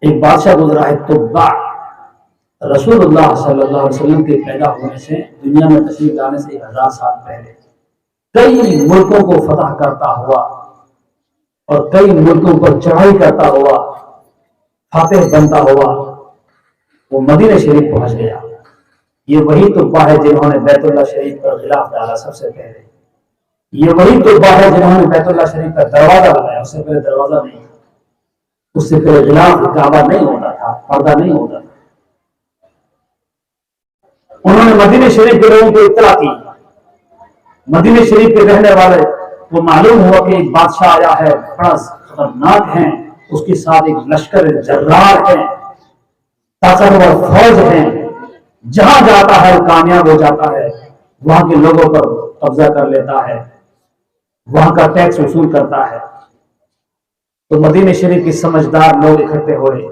ایک بادشاہ گزرا ہے تبع، رسول اللہ صلی اللہ علیہ وسلم کے پیدا ہونے سے دنیا میں تشریف لانے سے 1000 سال پہلے کئی ملکوں کو فتح کرتا ہوا اور کئی ملکوں پر چڑھائی کرتا ہوا، فاتح بنتا ہوا، وہ مدینہ شریف پہنچ گیا۔ یہ وہی تبع ہے جنہوں نے بیت اللہ شریف پر غلاف ڈالا سب سے پہلے، یہ وہی تبع ہے جنہوں نے بیت اللہ شریف کا دروازہ بنایا، اس سے پہلے دروازہ نہیں، اس سے پہلے غلاف کعبہ نہیں ہوتا تھا، پردہ نہیں ہوتا تھا۔ انہوں نے مدینہ شریف کے لوگوں کو اطلاع کی، مدینہ شریف کے رہنے والے کو معلوم ہوا کہ ایک بادشاہ آیا ہے، بڑا خطرناک ہے، اس کے ساتھ ایک لشکر جرار ہے، طاقتور فوج ہے، جہاں جاتا ہے کامیاب ہو جاتا ہے، وہاں کے لوگوں پر قبضہ کر لیتا ہے، وہاں کا ٹیکس وصول کرتا ہے۔ تو مدینہ شریف کے سمجھدار لوگ اکٹھے ہوئے،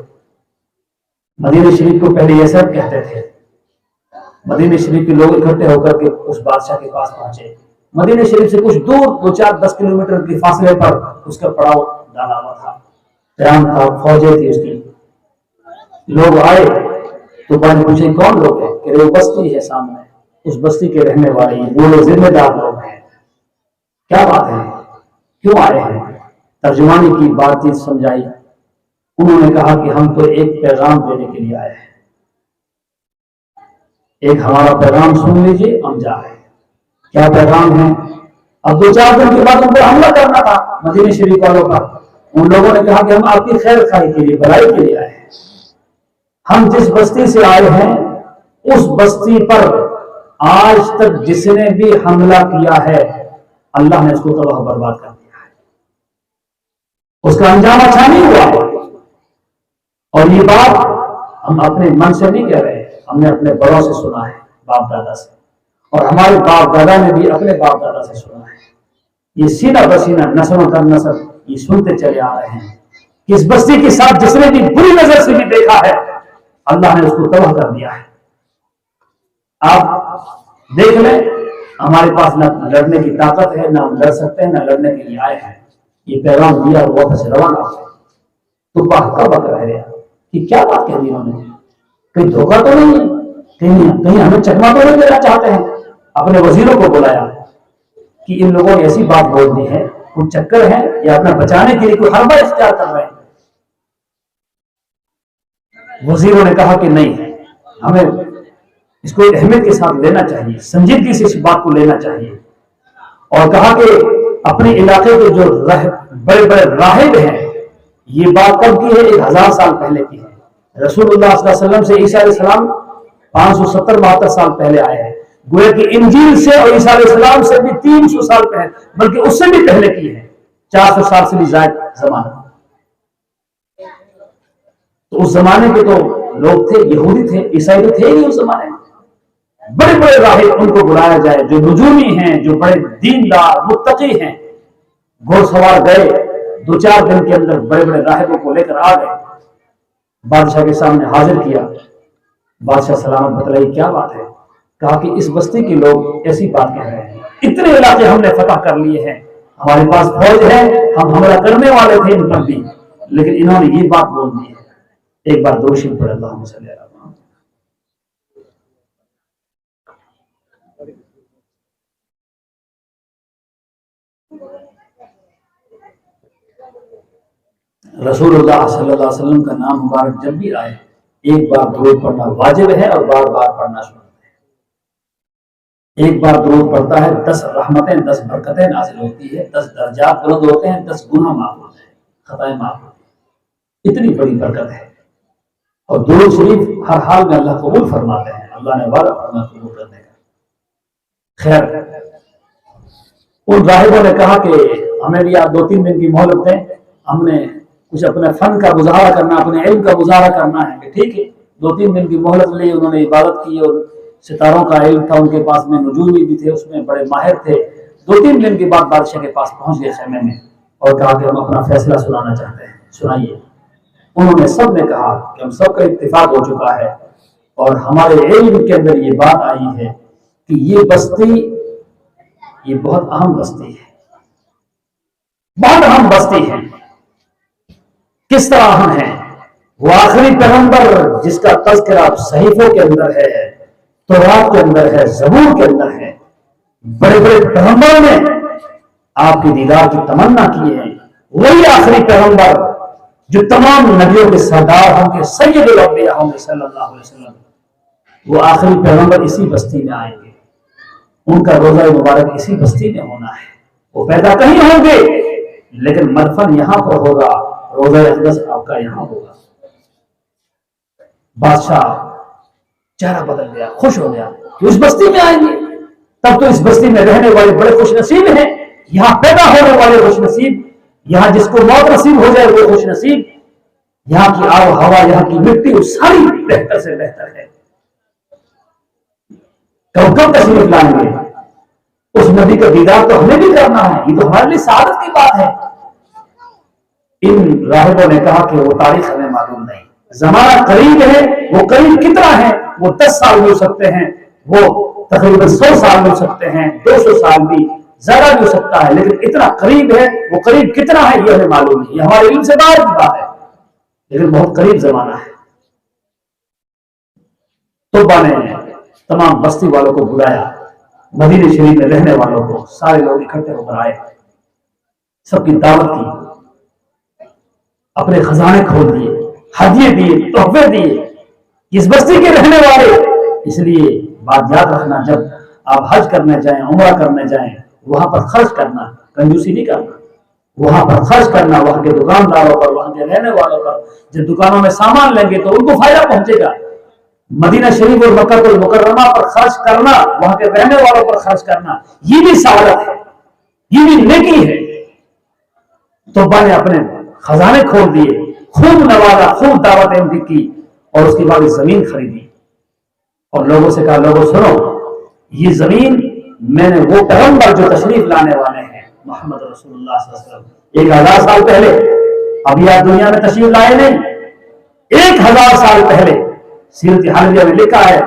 مدینہ شریف کو پہلے یہ سب کہتے تھے، مدینہ شریف کے لوگ اکٹھے ہو کر کے اس بادشاہ کے پاس پہنچے۔ مدینہ شریف سے کچھ دور 2-4-10 کلومیٹر کے فاصلے پر اس کا پڑاؤ ڈالا ہوا تھا، قیام تھا، فوجیں تھی اس کی۔ لوگ آئے تو بعد پوچھے کون لوگ ہیں؟ کہ وہ بستی ہے سامنے، اس بستی کے رہنے والے ہیں، وہ لوگ ذمہ دار لوگ ہیں۔ کیا بات ہے، کیوں آئے ہیں؟ ترجمانی کی بات چیت سمجھائی۔ انہوں نے کہا کہ ہم تو ایک پیغام دینے کے لیے آئے ہیں، ایک ہمارا پیغام سن لیجئے، ہم جا رہے ہیں۔ کیا پیغام ہے؟ اب 2-4 دن کے بعد ان پر حملہ کرنا تھا مدینہ شریف والوں کا۔ ان لوگوں نے کہا کہ ہم آپ کی خیر خواہی کے لیے، بھلائی کے لیے آئے ہیں، ہم جس بستی سے آئے ہیں اس بستی پر آج تک جس نے بھی حملہ کیا ہے اللہ نے اس کو تباہ برباد کر دیا ہے، اس کا انجام اچھا نہیں ہوا۔ اور یہ بات ہم اپنے من سے نہیں کہہ رہے، ہم نے اپنے بڑوں سے سنا ہے، باپ دادا سے، اور ہمارے باپ دادا نے بھی اپنے باپ دادا سے سنا ہے۔ یہ سینہ بسینہ نسلوں کا نسل یہ سنتے چلے آ رہے ہیں کہ اس بستی کے ساتھ جس نے بھی بری نظر سے بھی دیکھا ہے اللہ نے اس کو تباہ کر دیا ہے۔ آپ دیکھ لیں، ہمارے پاس نہ لڑنے کی طاقت ہے، نہ ہم لڑ سکتے ہیں، نہ لڑنے کے لیے آئے ہیں۔ یہ پیغام دیا ہوا بس روانہ ہو تو کب رہ گیا کہ کیا بات کہہ دی انہوں نے؟ کہیں دھوکہ تو نہیں ہے، کہیں ہمیں چکما تو نہیں دینا چاہتے ہیں؟ اپنے وزیروں کو بلایا کہ ان لوگوں نے ایسی بات بول دی ہے، کوئی چکر ہے یا اپنا بچانے کے لیے کوئی حربہ اختیار کر رہے ہیں؟ وزیروں نے کہا کہ نہیں، ہمیں اس کو اہمیت کے ساتھ لینا چاہیے، سنجیدگی سے اس بات کو لینا چاہیے۔ اور کہا کہ اپنے علاقے کے جو بڑے بڑے راہب ہیں، یہ بات کب کی ہے؟ 1000 سال پہلے کی ہے۔ رسول اللہ صلی اللہ علیہ وسلم سے عیسیٰ علیہ السلام 570-72 سال پہلے آئے ہیں، گویا کہ انجیل سے اور عیسیٰ علیہ السلام سے بھی 300 سال پہلے، بلکہ اس سے بھی پہلے کی ہے، 400 سال سے بھی زائد زمانہ۔ تو اس زمانے کے تو لوگ تھے، یہودی تھے، عیسائی تو تھے ہی اس زمانے میں۔ بڑے بڑے راہب ان کو بلایا جائے جو نجومی ہیں، جو بڑے دیندار متقی ہیں۔ گھوڑ سوار گئے، 2-4 دن کے اندر بڑے بڑے راہبوں کو لے کر آ گئے، بادشاہ کے سامنے حاضر کیا۔ بادشاہ سلامت بتلائی کیا بات ہے؟ کہا کہ اس بستی کے لوگ ایسی بات کہہ رہے ہیں، اتنے علاقے ہم نے فتح کر لیے ہیں، ہمارے پاس فوج ہے، ہم حملہ کرنے والے تھے ان پر بھی، لیکن انہوں نے یہ بات بول دی ہے۔ ایک بار درود شریف پڑھ اللہم صلی علی محمد۔ رسول اللہ صلی اللہ علیہ وسلم کا نام مبارک جب بھی آئے ایک بار درود پڑھنا واجب ہے اور بار بار پڑھنا سنت ہے۔ ایک بار درود پڑھتا ہے 10 رحمتیں 10 برکتیں نازل ہوتی ہے، 10 درجات بلند ہوتے ہیں، 10 گناہ معاف ہوتے ہیں، خطائیں معاف ہوتی ہیں۔ اتنی بڑی برکت ہے، اور درود شریف ہر حال میں اللہ قبول فرماتے ہیں، اللہ نے وعدہ فرمایا قبول کرنے کا۔ خیر، ان راہبوں نے کہا کہ ہمیں بھی آپ 2-3 دن کی مہلت دیں، ہم نے کچھ اپنے فن کا مظاہرہ کرنا، اپنے علم کا مظاہرہ کرنا ہے۔ کہ ٹھیک ہے، 2-3 دن کی مہلت لی، انہوں نے عبادت کی، اور ستاروں کا علم تھا ان کے پاس میں، نجومی بھی تھے، اس میں بڑے ماہر تھے۔ 2-3 دن کے بعد بادشاہ کے پاس پہنچ گئے خیمے میں، اور کہا کہ ہم اپنا فیصلہ سنانا چاہتے ہیں، سنائیے۔ انہوں نے سب نے کہا کہ ہم سب کا اتفاق ہو چکا ہے، اور ہمارے علم کے اندر یہ بات آئی ہے کہ یہ بستی یہ بہت اہم بستی ہے، بہت اہم بستی ہے۔ کس طرح اہم ہے؟ وہ آخری پیغمبر جس کا تذکرہ صحیفوں کے اندر ہے، تورات کے اندر ہے، زبور کے اندر ہے، بڑے بڑے پیغمبروں نے آپ کی دیدار کی تمنا کی ہے، وہی آخری پیغمبر جو تمام نبیوں کے سردار ہوں گے، سید الانبیاء ہوں گے صلی اللہ علیہ وسلم، وہ آخری پیغمبر اسی بستی میں آئیں گے، ان کا روزہ مبارک اسی بستی میں ہونا ہے، وہ پیدا کہیں ہوں گے لیکن مدفن یہاں پر ہوگا، روزہ اقدس آپ کا یہاں ہوگا۔ بادشاہ چہرہ بدل گیا، خوش ہو گیا کہ اس بستی میں آئیں گے، تب تو اس بستی میں رہنے والے بڑے خوش نصیب ہیں، یہاں پیدا ہونے والے خوش نصیب، یہاں جس کو موت نصیب ہو جائے وہ خوش نصیب، یہاں کی آب و ہوا، یہاں کی مٹی وہ ساری بہتر سے بہتر ہے۔ کب تشریف لائیں گے؟ اس نبی کا دیدار تو ہمیں بھی کرنا ہے، یہ تو ہمارے لیے سعادت کی بات ہے۔ ان راہبوں نے کہا کہ وہ تاریخ ہمیں معلوم نہیں، زمانہ قریب ہے، وہ قریب کتنا ہے؟ وہ 10 سال ہو سکتے ہیں، وہ تقریباً 100 سال ہو سکتے ہیں، 200 سال بھی زیادہ بھی ہو سکتا ہے، لیکن اتنا قریب ہے، وہ قریب کتنا ہے یہ ہمیں معلوم نہیں، یہ ہمارے علم سے باہر کی بات ہے، لیکن بہت قریب زمانہ ہے۔ توبہ نے تمام بستی والوں کو بلایا، مدینہ شریف میں رہنے والوں کو، سارے لوگ اکٹھے ہو کر آئے، سب کی دعوت کی، اپنے خزانے کھول دیے، ہدیے دیے، تحفے دیے، اس بستی کے رہنے والے۔ اس لیے بات یاد رکھنا، جب آپ حج کرنے جائیں، عمرہ کرنے جائیں، وہاں پر خرچ کرنا، کنجوسی نہیں کرنا، وہاں پر خرچ کرنا، وہاں کے دکانداروں پر، وہاں کے رہنے والوں پر، جب دکانوں میں سامان لیں گے تو ان کو فائدہ پہنچے گا۔ مدینہ شریف اور مکہ المکرمہ پر خرچ کرنا، وہاں کے رہنے والوں پر خرچ کرنا، یہ بھی سعادت ہے، یہ بھی نیکی ہے۔ توبہ نے اپنے خزانے کھول دیے، خوب نوازا، خوب دعوتیں ان کی، اور اس کے بعد زمین خریدی اور لوگوں سے کہا، لوگوں سنو، یہ زمین میں نے وہ پیغمبر جو تشریف لانے والے ہیں محمد رسول اللہ صلی اللہ علیہ وسلم 1000 سال پہلے، ابھی آپ دنیا میں تشریف لائے نہیں، 1000 سال پہلے سیرت حالویہ میں لکھا ہے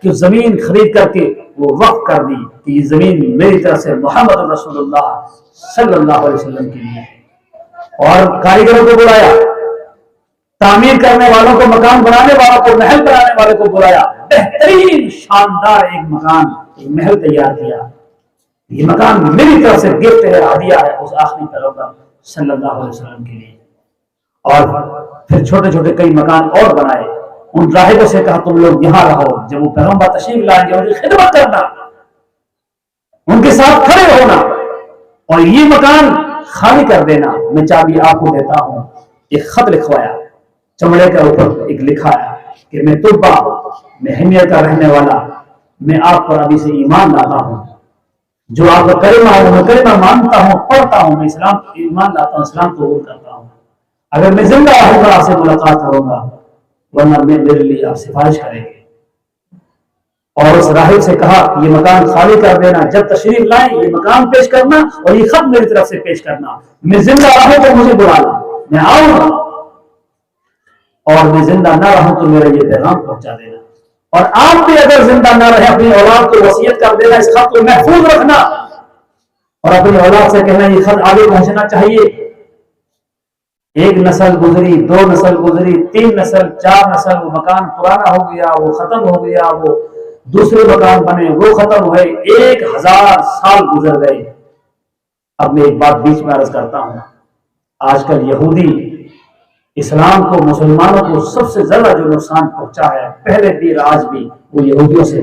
کہ زمین خرید کر کے وہ وقف کر دی کہ یہ زمین میری طرف سے محمد رسول اللہ صلی اللہ علیہ وسلم کے لیے ہے، اور کاریگروں کو بلایا، تعمیر کرنے والوں کو، مکان بنانے والوں کو، محل بنانے والوں کو بلایا، بہترین شاندار ایک مکان، ایک محل تیار کیا، یہ مکان میری طرف سے گفٹ ہے، ہدیہ ہے اس آخری پیغمبر صلی اللہ علیہ وسلم کے لیے۔ اور پھر چھوٹے چھوٹے کئی مکان اور بنائے، ان راہبوں سے کہا تم لوگ یہاں رہو، جب وہ پیغمبر تشریف لائیں گے ان کی خدمت کرنا، ان کے ساتھ کھڑے ہونا، اور یہ مکان خالی کر دینا، میں چابی آپ کو دیتا ہوں۔ ایک خط لکھوایا، چمڑے کے اوپر ایک لکھایا کہ میں توبہ، میں حمیہ کا رہنے والا، میں آپ پر ابھی سے ایمان لاتا ہوں، جو آپ کا کلمہ ہے میں کلمہ مانتا ہوں، پڑھتا ہوں، میں اسلام ایمان لاتا ہوں، اسلام قبول کرتا ہوں، اگر میں زندہ رہوں گا آپ سے ملاقات کروں گا، ورنہ میں میرے لیے آپ سفارش کریں گے۔ اور اس راہب سے کہا یہ مکان خالی کر دینا، جب تشریف لائیں یہ مکان پیش کرنا اور یہ خط میری طرف سے پیش کرنا، میں زندہ رہوں تو مجھے بلانا، میں آؤں گا، اور میں زندہ نہ رہوں تو میرا یہ پیغام پہنچا دینا، اور آپ بھی اگر زندہ نہ رہے اپنی اولاد کو وصیت کر دینا اس خط کو محفوظ رکھنا، اور اپنی اولاد سے کہنا یہ خط آگے پہنچنا چاہیے۔ ایک نسل گزری، 2 نسل گزری، 3 نسل، 4 نسل، وہ مکان پرانا ہو گیا، وہ ختم ہو گیا، وہ دوسرے مکان بنے، وہ ختم ہوئے، 1000 سال گزر گئے۔ اب میں ایک بات بیچ میں عرض کرتا ہوں، آج کل یہودی اسلام کو، مسلمانوں کو سب سے زیادہ جو نقصان پہنچا ہے، پہلے بھی اور آج بھی، وہ یہودیوں سے،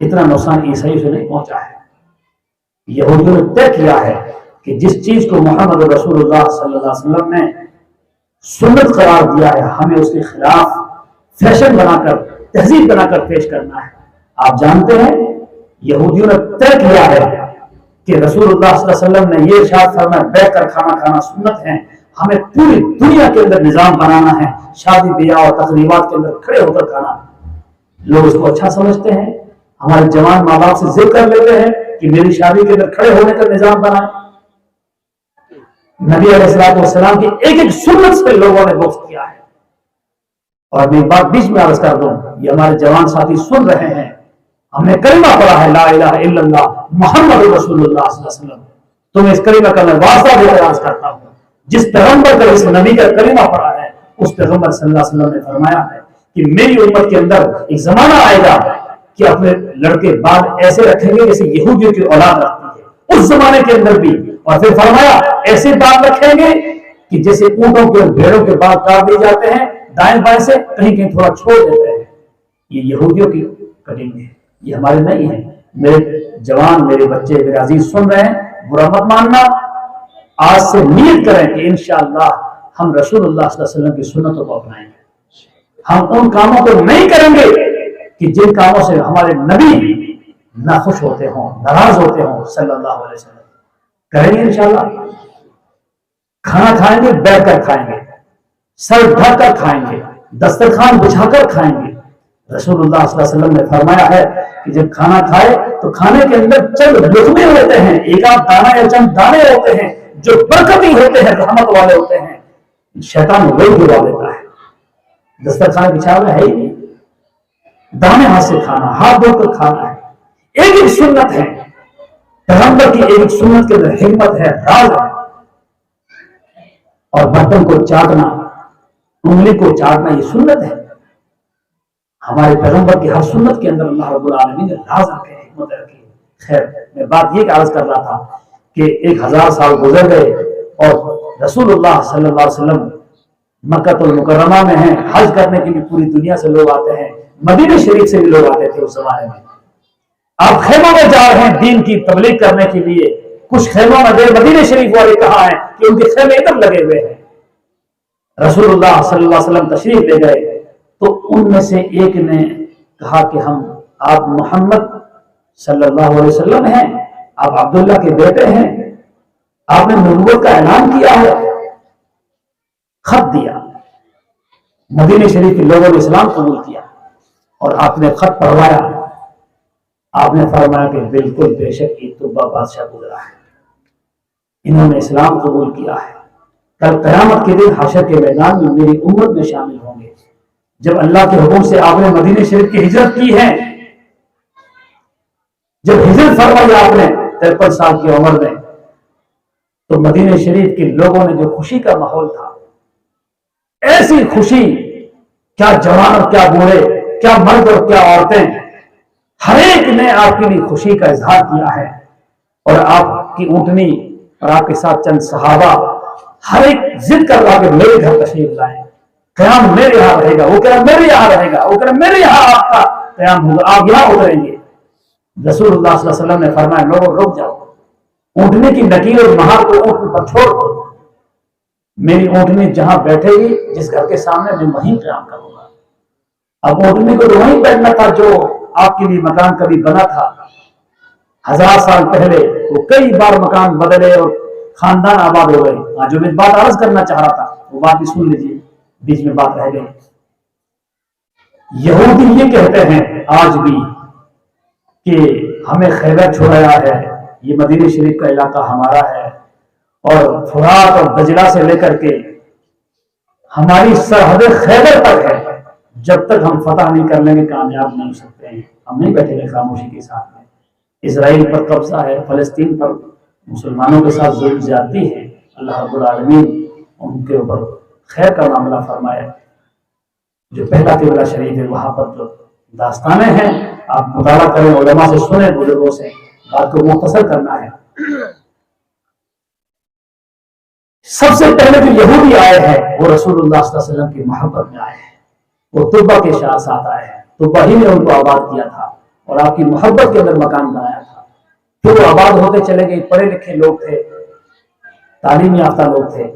اتنا نقصان عیسائیوں سے نہیں پہنچا ہے۔ یہودیوں نے طے کیا ہے کہ جس چیز کو محمد رسول اللہ صلی اللہ علیہ وسلم نے سنت قرار دیا ہے، ہمیں اس کے خلاف فیشن بنا کر، تہذیب بنا کر پیش کرنا ہے۔ آپ جانتے ہیں یہودیوں نے طے کیا ہے کہ رسول اللہ صلی اللہ علیہ وسلم نے یہ ارشاد فرمایا بیٹھ کر کھانا کھانا سنت ہے، ہمیں پوری دنیا کے اندر نظام بنانا ہے، شادی بیاہ اور تقریبات کے اندر کھڑے ہو کر کھانا۔ لوگ اس کو اچھا سمجھتے ہیں، ہمارے جوان ماں باپ سے ضد کر لیتے ہیں کہ میری شادی کے اندر کھڑے ہونے کا نظام بنائیں۔ نبی علیہ السلام کی ایک ایک سنت سے لوگوں نے بغض کیا ہے۔ اور میں بات بیچ میں عرض کر دوں، یہ ہمارے جوان ساتھی سن رہے ہیں، ہم نے کلمہ پڑھا ہے لا الہ الا اللہ محمد رسول اللہ صلی اللہ علیہ وسلم، تو میں اس کلمہ کا میں واسطہ دے کر عرض کرتا ہوں، جس پیغمبر کا، اس نبی کا کلمہ پڑھا ہے اس پیغمبر صلی اللہ علیہ وسلم نے فرمایا ہے کہ میری امت کے اندر ایک زمانہ آئے گا کہ اپنے لڑکے بعد ایسے رکھیں گے جیسے یہودیوں کی اولاد رکھتی ہے اس زمانے کے اندر بھی، اور پھر فرمایا ایسے بال رکھیں گے کہ جیسے اونٹوں کے اور بھیڑوں کے بال کاٹ دیے جاتے ہیں دائیں بائیں سے، کہیں کہیں تھوڑا چھوڑ دیتے ہیں، یہ یہودیوں کی کٹنگ ہے، یہ ہمارے نہیں ہے۔ میرے جوان، میرے بچے، میرے عزیز سن رہے ہیں، برا مت ماننا، آج سے نیت کریں کہ انشاءاللہ ہم رسول اللہ صلی اللہ علیہ وسلم کی سنتوں کو اپنائیں گے، ہم ان کاموں کو نہیں کریں گے کہ جن کاموں سے ہمارے نبی ناخوش ہوتے ہوں، ناراض ہوتے ہوں صلی اللہ علیہ وسلم، کریں گے انشاءاللہ۔ کھانا کھائیں گے بیٹھ کر کھائیں گے، سر ڈھک کر کھائیں گے، دسترخوان بچھا کر کھائیں گے۔ رسول اللہ صلی اللہ علیہ وسلم نے فرمایا ہے کہ جب کھانا کھائے تو کھانے کے اندر چند لقمے ہوتے ہیں، ایک آدھ دانہ یا چند دانے ہوتے ہیں جو برکتی ہوتے ہیں، رحمت والے ہوتے ہیں، شیطان وہی گرا لیتا ہے۔ دسترخوان بچھا ہوا ہے ہی نہیں، دانے ہاتھ سے کھانا، ہاتھ دھو کر کھانا ہے۔ ایک ایک سنت ہے پیغمبر کی، ایک سنت کے اندر حکمت ہے، راز ہے۔ اور برتن کو چاٹنا، انگلی کو چاٹنا، یہ سنت ہے۔ ہمارے پیغمبر کی ہر سنت کے اندر اللہ رب العالمین نے راز رکھے، حکمت رکھی۔ خیر، میں بات یہ عرض کر رہا تھا کہ 1000 سال گزر گئے اور رسول اللہ صلی اللہ علیہ وسلم مکہ المکرمہ میں ہیں، حج کرنے کے لیے پوری دنیا سے لوگ آتے ہیں، مدینہ شریف سے بھی لوگ آتے تھے اس زمانے میں۔ آپ خیموں میں جا رہے ہیں دین کی تبلیغ کرنے کے لیے، کچھ خیموں میں گئے، مدینہ شریف والے کہاں ہیں کہ ان کے خیمے ادھر لگے ہوئے ہیں۔ رسول اللہ صلی اللہ علیہ وسلم تشریف لے گئے تو ان میں سے ایک نے کہا کہ آپ محمد صلی اللہ علیہ وسلم ہیں، آپ عبداللہ کے بیٹے ہیں، آپ نے نبوت کا اعلان کیا ہے، خط دیا۔ مدینہ شریف کے لوگوں نے اسلام قبول کیا اور آپ نے خط پڑھوایا۔ آپ نے فرمایا کہ بالکل بے شک یہ طبہ بادشاہ گزرا ہے، انہوں نے اسلام قبول کیا ہے، کل قیامت کے دن حشر کے میدان میں میری امت میں شامل ہوں گے۔ جب اللہ کے حکم سے آپ نے مدینہ شریف کی ہجرت کی ہے، جب ہجرت فرمائی آپ نے 53 سال کی عمر میں، تو مدینہ شریف کے لوگوں نے جو خوشی کا ماحول تھا، ایسی خوشی، کیا جوان اور کیا بوڑھے، کیا مرد اور کیا عورتیں، ہر ایک نے آپ کے لیے خوشی کا اظہار کیا ہے۔ اور آپ کی اونٹنی اور آپ کے ساتھ چند صحابہ، ہر ایک ضد کر رہا کہ میرے گھر تشریف لائیں، قیام میرے یہاں رہے گا، وہ کہہ رہا میرے یہاں رہے گا، وہ کہہ رہا میرے یہاں آپ کا قیام ہوگا، آپ یہاں اتریں گے۔ رسول اللہ صلی اللہ علیہ وسلم نے فرمایا لوگوں رک جاؤ، اونٹنے کی نکیل اور مہار کو اونٹ پر چھوڑ دو، میری اونٹنی جہاں بیٹھے گی جس گھر کے سامنے میں وہیں قیام کروں گا۔ اب اونٹنی کو تو وہیں بیٹھنا تھا جو آپ کے لیے مکان کبھی بنا تھا 1000 سال پہلے، وہ کئی بار مکان بدلے اور خاندان آباد ہو گئے۔ جو میں بات عرض کرنا چاہ رہا تھا وہ بات بھی سن لیجیے، بیچ میں بات رہ گئی۔ یہودی یہ کہتے ہیں آج بھی کہ ہمیں خیبر چھوڑایا ہے، یہ مدینہ شریف کا علاقہ ہمارا ہے، اور فرات اور دجلہ سے لے کر کے ہماری سرحد خیبر تک ہے، جب تک ہم فتح نہیں کر لیں گے کامیاب نہیں ہو سکتے ہیں۔ ہم نہیں بیٹھے گے خاموشی کے ساتھ میں۔ اسرائیل پر قبضہ ہے، فلسطین پر مسلمانوں کے ساتھ ظلم زیادتی ہے، اللہ رب العالمین ان کے اوپر خیر کا معاملہ فرمائے۔ جو پہلا قبلہ شریف ہے وہاں پر جو داستانیں ہیں آپ مطالعہ کریں، علماء سے سنیں، بزرگوں سے، بات کو مختصر کرنا ہے۔ سب سے پہلے جو یہودی آئے ہیں وہ رسول اللہ صلی اللہ علیہ وسلم کی محبت میں آئے ہیں، وہ طبہ کے ساتھ آئے ہیں، طبہ ہی نے ان کو آباد کیا تھا اور آپ کی محبت کے اندر مکان بنایا تھا۔ پھر وہ آباد ہوتے چلے گئے، پڑھے لکھے لوگ تھے، تعلیم یافتہ لوگ تھے۔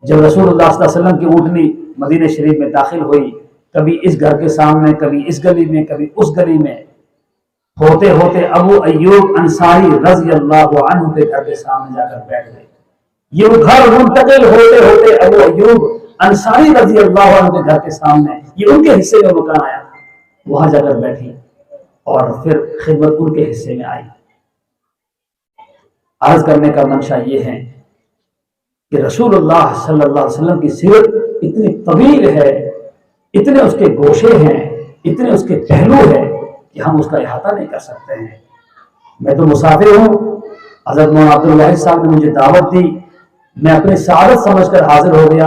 جب رسول اللہ صلی اللہ علیہ وسلم کی اونٹنی مدینہ شریف میں داخل ہوئی، کبھی اس گھر کے سامنے، کبھی اس گلی میں، کبھی اس گلی میں، ہوتے ہوتے ابو ایوب انصاری رضی اللہ عنہ کے گھر کے سامنے جا کر بیٹھ گئے۔ یہ وہ گھر منتقل ہوتے ہوتے ابو ایوب انصاری رضی اللہ عنہ کے گھر کے سامنے، یہ ان کے حصے میں مکان آیا، وہاں جا کر بیٹھی اور پھر خدمت ان کے حصے میں آئی۔ عرض کرنے کا منشا یہ ہے کہ رسول اللہ صلی اللہ علیہ وسلم کی سیرت اتنی طویل ہے، اتنے اس کے گوشے ہیں، اتنے اس کے پہلو ہیں کہ ہم اس کا احاطہ نہیں کر سکتے ہیں۔ میں تو مسافر ہوں، حضرت مولانا عبدالواحد صاحب نے مجھے دعوت دی، میں اپنی سعادت سمجھ کر حاضر ہو گیا۔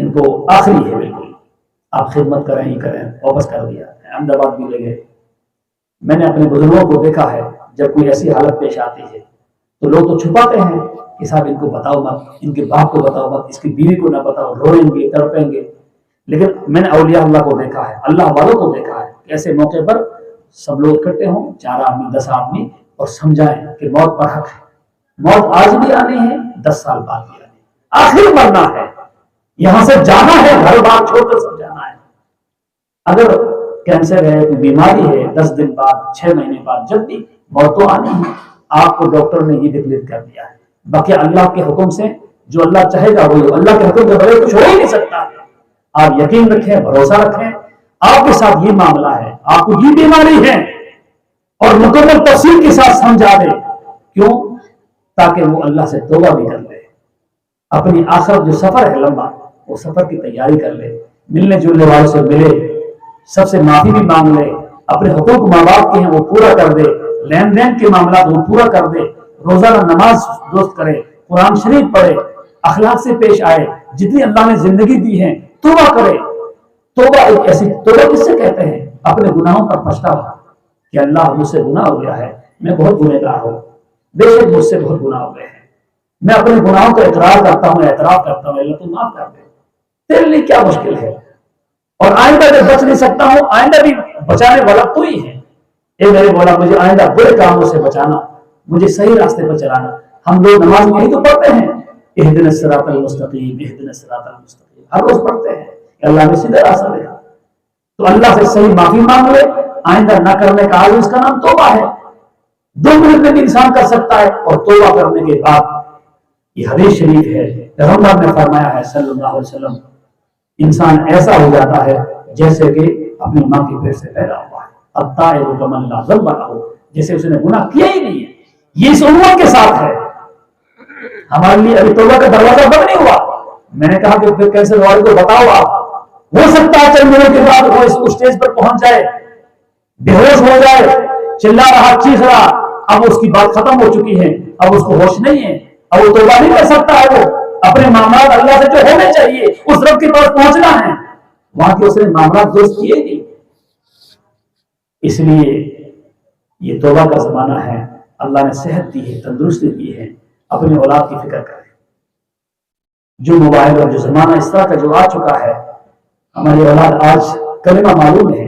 ان کو آخری ہے بالکل، آپ خدمت کریں ہی کریں، واپس کر دیا۔ احمد آباد بھی لے گئے۔ میں نے اپنے بزرگوں کو دیکھا ہے، جب کوئی ایسی حالت پیش آتی ہے تو لوگ تو چھپاتے ہیں کہ صاحب ان کو بتاؤ مت، ان کے باپ کو بتاؤ مت، اس کی بیوی کو نہ بتاؤ، روئیں گے تڑپیں گے۔ لیکن میں نے اولیاء اللہ کو دیکھا ہے، اللہ والوں کو دیکھا ہے کہ ایسے موقع پر سب لوگ اکٹھے ہوں، 4 آدمی 10 آدمی، اور سمجھائیں کہ موت پر حق ہے، موت آج بھی آنی ہے، 10 سال بعد بھی آنی ہے، آخر مرنا ہے، یہاں سے جانا ہے، گھر بار چھوڑ کر سب جانا ہے۔ اگر کینسر ہے، کوئی بیماری ہے، 10 دن بعد، 6 مہینے بعد، جب بھی موت تو آنی ہے۔ آپ کو ڈاکٹر نے یہ ڈکلیئر کر دیا ہے، باقی اللہ کے حکم سے جو اللہ چاہے گا وہی، اللہ کے حکم کے بغیر کچھ ہو ہی نہیں سکتا۔ آپ یقین رکھیں، بھروسہ رکھیں، آپ کے ساتھ یہ معاملہ ہے، آپ کو یہ بیماری ہے، اور مکمل تفصیل کے ساتھ سمجھا دے، کیوں؟ تاکہ وہ اللہ سے توبہ بھی کر لے، اپنی آخرت جو سفر ہے لمبا، وہ سفر کی تیاری کر لے، ملنے جلنے والوں سے ملے، سب سے معافی بھی مانگ لے، اپنے حقوق ماں باپ کے ہیں وہ پورا کر دے، لین دین کے معاملات وہ پورا کر دے، روزانہ نماز درست کرے، قرآن شریف پڑھے، اخلاق سے پیش آئے، جتنی اللہ نے زندگی دی ہے توبہ کرے۔ توبہ ایک ایسی، توبہ کس سے کہتے ہیں؟ اپنے گناہوں پر پچھتاوا کہ اللہ مجھ سے گناہ ہو گیا ہے، میں بہت گنہگار ہوں، بے شک مجھ سے بہت گناہ ہو گئے ہیں، میں اپنے گناہوں کا اقرار کرتا ہوں، اعتراف کرتا ہوں، اللہ تو معاف کر دے، تیرے لیے کیا مشکل ہے، اور آئندہ جب بچ نہیں سکتا ہوں، آئندہ بھی بچانے والا تو ہی ہے۔ اے میرے مولا مجھے آئندہ برے کاموں سے بچانا، مجھے صحیح راستے پر چلانا۔ ہم لوگ نماز میں یہی تو پڑھتے ہیں، اہدنا الصراط المستقیم، اہدنا الصراط المستقیم، ہر روز پڑھتے ہیں کہ اللہ ہمیں سیدھا راستہ دے۔ تو اللہ سے صحیح معافی مانگ لے، آئندہ نہ کرنے کا آج اس کا نام توبہ ہے۔ 2 منٹ میں بھی انسان کر سکتا ہے، اور توبہ کرنے کے بعد یہ حدیث شریف ہے، پیغمبر نے فرمایا ہے صلی اللہ علیہ وسلم، انسان ایسا ہو جاتا ہے جیسے کہ اپنی ماں کے پیٹ سے پیدا ہوا ہے، الطائب کمن لا ذنب لہ، جیسے اس نے گناہ کیا ہی نہیں ہے۔ یہ اس امت کے ساتھ ہے، ہمارے لیے ابھی توبہ کا دروازہ بند نہیں ہوا۔ میں نے کہا کہ پھر کینسر والے کو بتاؤ، آپ ہو سکتا ہے چند دنوں کے بعد وہ اس اسٹیج پر پہنچ جائے، بے ہوش ہو جائے، چلا رہا چیخ رہا، اب اس کی بات ختم ہو چکی ہے، اب اس کو ہوش نہیں ہے، اب وہ توبہ نہیں کر سکتا ہے، وہ اپنے معاملات اللہ سے جو ہونے چاہیے اس رب کے پاس پہنچنا ہے، وہاں کے اس نے معاملات درست کیے نہیں۔ اس لیے یہ توبہ کا زمانہ ہے، اللہ نے صحت دی ہے، تندرستی دی ہے، اپنے اولاد کی فکر کریں۔ جو موبائل اور جو زمانہ اس طرح کا جو آ چکا ہے، ہماری اولاد آج کلمہ معلوم ہے،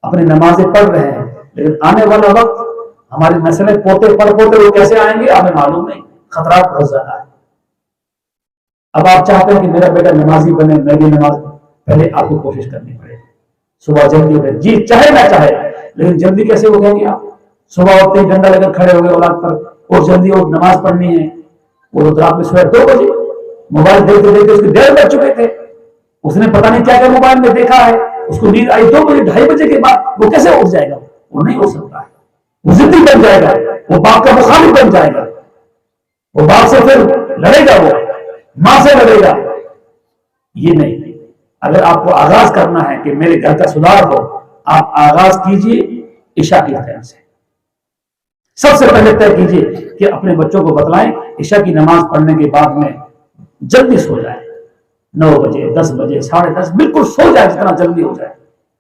اپنی نمازیں پڑھ رہے ہیں، لیکن آنے والا وقت ہماری نسلیں پوتے پڑ پوتے وہ کیسے آئیں گے ہمیں معلوم نہیں، خطرات بہت زیادہ ہے۔ اب آپ چاہتے ہیں کہ میرا بیٹا نمازی بنے، میں بھی نماز، پہلے آپ کو کوشش کرنی پڑے، صبح جلدی اٹھے، جی چاہے نہ چاہے، لیکن جلدی کیسے اٹھیں گے آپ؟ صبح اٹھتے ہی ڈنڈا لے کر کھڑے ہو گئے اولاد پر، اور جلدی اور نماز پڑھنی ہے، وہ رات میں سوئے 2 بجے، موبائل دیکھتے دیکھتے اس کے 1:30 بج چکے تھے، اس نے پتہ نہیں کیا کیا موبائل میں دیکھا ہے، اس کو نیند آئی 2 بجے، 2:30 بجے کے بعد، وہ کیسے اٹھ جائے گا؟ وہ نہیں اٹھ سکتا ہے، وہ ضدی بن جائے گا، وہ باپ کا مخالف بن جائے گا، وہ باپ سے پھر لڑے گا، وہ ماں سے لڑے گا۔ یہ نہیں، اگر آپ کو آغاز کرنا ہے کہ میرے گھر کا سدھار ہو، آپ آغاز کیجئے عشاء کے ٹائم سے، سب سے پہلے طے کیجئے کہ اپنے بچوں کو بتلائیں عشاء کی نماز پڑھنے کے بعد میں جلدی سو جائے، 9 بجے 10 بجے 10:30 بالکل سو جائے، جتنا جلدی ہو جائے۔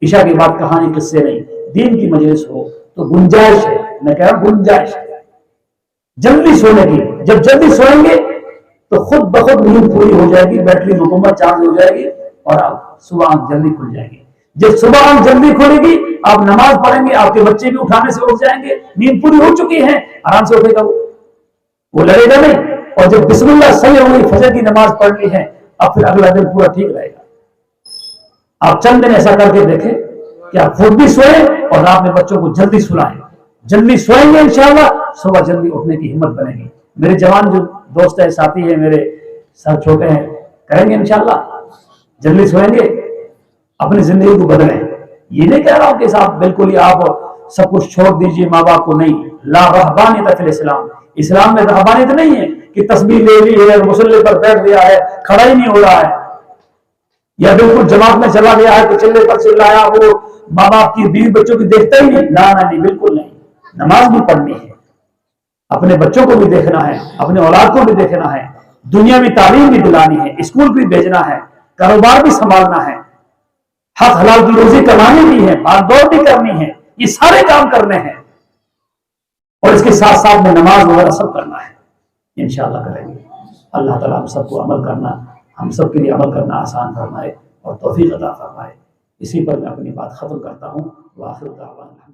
عشاء کے بعد کہانی قصے نہیں، دین کی مجلس ہو تو گنجائش ہے، میں کہہ رہا ہوں گنجائش ہے جلدی سونے کی۔ جب جلدی سوئیں گے تو خود بخود نیند پوری ہو جائے گی، بیٹری مکمل چارج ہو جائے گی، اور آپ صبح آنکھ جلدی کھل جائے گی۔ جب صبح آنکھ جلدی کھلے گی، آپ نماز پڑھیں گے، آپ کے بچے بھی اٹھانے سے اٹھ جائیں گے، نیند پوری ہو چکی ہے، آرام سے اٹھے گا، وہ لڑے گا نہیں۔ اور جب بسم اللہ صلی ہوئی، فجر کی نماز پڑھ لی ہے، اب پھر اگلا دن پورا ٹھیک رہے گا۔ آپ چند دن ایسا کر کے دیکھیں کہ آپ خود بھی سوئیں اور رات میں بچوں کو جلدی سلائیں، جلدی سوئیں گے انشاءاللہ صبح جلدی اٹھنے کی ہمت بنے گی۔ میرے جوان جو دوست ہے، ساتھی ہیں، میرے سر چھوٹے ہیں، کریں گے انشاءاللہ، جلدی سوئیں گے، اپنی زندگی کو بدلیں۔ یہ نہیں کہہ رہا ہوں کہ صاحب بالکل ہی آپ سب کچھ چھوڑ دیجئے ماں باپ کو، نہیں، لا رہبانیت فی الاسلام، اسلام میں رہبانیت نہیں ہے کہ تسبیح لے لی ہے، مصلی پر بیٹھ گیا ہے، کھڑا ہی نہیں ہو رہا ہے، یا بالکل جماعت میں چلا گیا ہے کہ چلے پر چلایا، وہ ماں باپ کی بیوی بچوں کی دیکھتا ہی نہیں، نہیں بالکل نہیں۔ نماز بھی پڑھنی ہے، اپنے بچوں کو بھی دیکھنا ہے، اپنے اولاد کو بھی دیکھنا ہے، دنیا میں تعلیم بھی دلانی ہے، اسکول بھی بھیجنا ہے، کاروبار بھی سنبھالنا ہے، حق حلال کی روزی کمانی بھی ہے، بھاگ دوڑ بھی کرنی ہے، یہ سارے کام کرنے ہیں، اور اس کے ساتھ ساتھ میں نماز وغیرہ سب کرنا ہے، انشاءاللہ کریں گے۔ اللہ تعالیٰ ہم سب کو عمل کرنا، ہم سب کے لیے عمل کرنا آسان فرمائے اور توفیق عطا فرمائے۔ اسی پر میں اپنی بات ختم کرتا ہوں۔ وآخر دعوانا